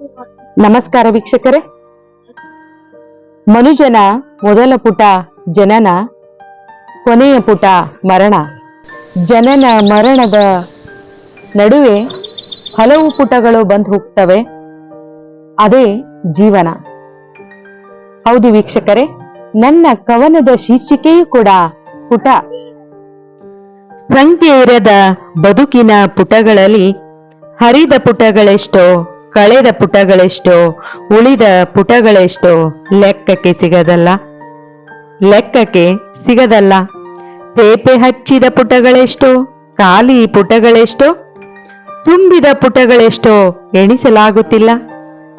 ನಮಸ್ಕಾರ ವೀಕ್ಷಕರೇ. ಮನುಜನ ಮೊದಲ ಪುಟ ಜನನ, ಕೊನೆಯ ಪುಟ ಮರಣ. ಜನನ ಮರಣದ ನಡುವೆ ಹಲವು ಪುಟಗಳು ಬಂದು ಹೋಗ್ತವೆ, ಅದೇ ಜೀವನ. ಹೌದು ವೀಕ್ಷಕರೇ, ನನ್ನ ಕವನದ ಶೀರ್ಷಿಕೆಯೂ ಕೂಡ ಪುಟ. ಸಂಖ್ಯೆ ಇರದ ಬದುಕಿನ ಪುಟಗಳಲ್ಲಿ ಹರಿದ ಪುಟಗಳೆಷ್ಟೋ, ಕಳೆದ ಪುಟಗಳೆಷ್ಟೋ, ಉಳಿದ ಪುಟಗಳೆಷ್ಟೋ ಲೆಕ್ಕಕ್ಕೆ ಸಿಗದಲ್ಲ. ತೇಪೆ ಹಚ್ಚಿದ ಪುಟಗಳೆಷ್ಟೋ, ಖಾಲಿ ಪುಟಗಳೆಷ್ಟೋ, ತುಂಬಿದ ಪುಟಗಳೆಷ್ಟೋ ಎಣಿಸಲಾಗುತ್ತಿಲ್ಲ,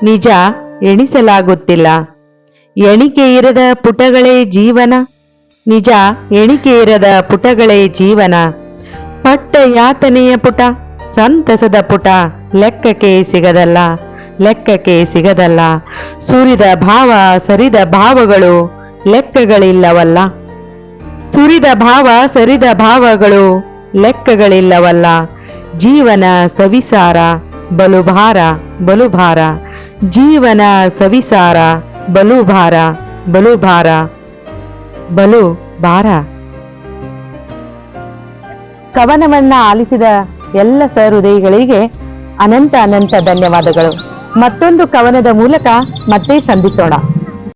ನಿಜ ಎಣಿಸಲಾಗುತ್ತಿಲ್ಲ. ಎಣಿಕೆ ಇರದ ಪುಟಗಳೇ ಜೀವನ, ನಿಜ ಎಣಿಕೆ ಇರದ ಪುಟಗಳೇ ಜೀವನ. ಪಟ್ಟ ಯಾತನೆಯ ಪುಟ, ಸಂತಸದ ಪುಟ ಲೆಕ್ಕಕ್ಕೆ ಸಿಗದಲ್ಲ. ಸುರಿದ ಭಾವ ಸರಿದ ಭಾವಗಳು ಲೆಕ್ಕಗಳಿಲ್ಲವಲ್ಲ, ಸುರಿದ ಭಾವ ಸರಿದ ಭಾವಗಳು ಲೆಕ್ಕಗಳಿಲ್ಲವಲ್ಲ. ಜೀವನ ಸವಿಸಾರ ಬಲುಭಾರ ಬಲುಭಾರ, ಜೀವನ ಸವಿಸಾರ ಬಲುಭಾರ ಬಲುಭಾರ ಬಲುಭಾರ. ಕವನವನ್ನ ಆಲಿಸಿದ ಎಲ್ಲ ಸಹೃದಯಿಗಳಿಗೆ ಅನಂತ ಧನ್ಯವಾದಗಳು. ಮತ್ತೊಂದು ಕವನದ ಮೂಲಕ ಮತ್ತೆ ಸಂಧಿಸೋಣ.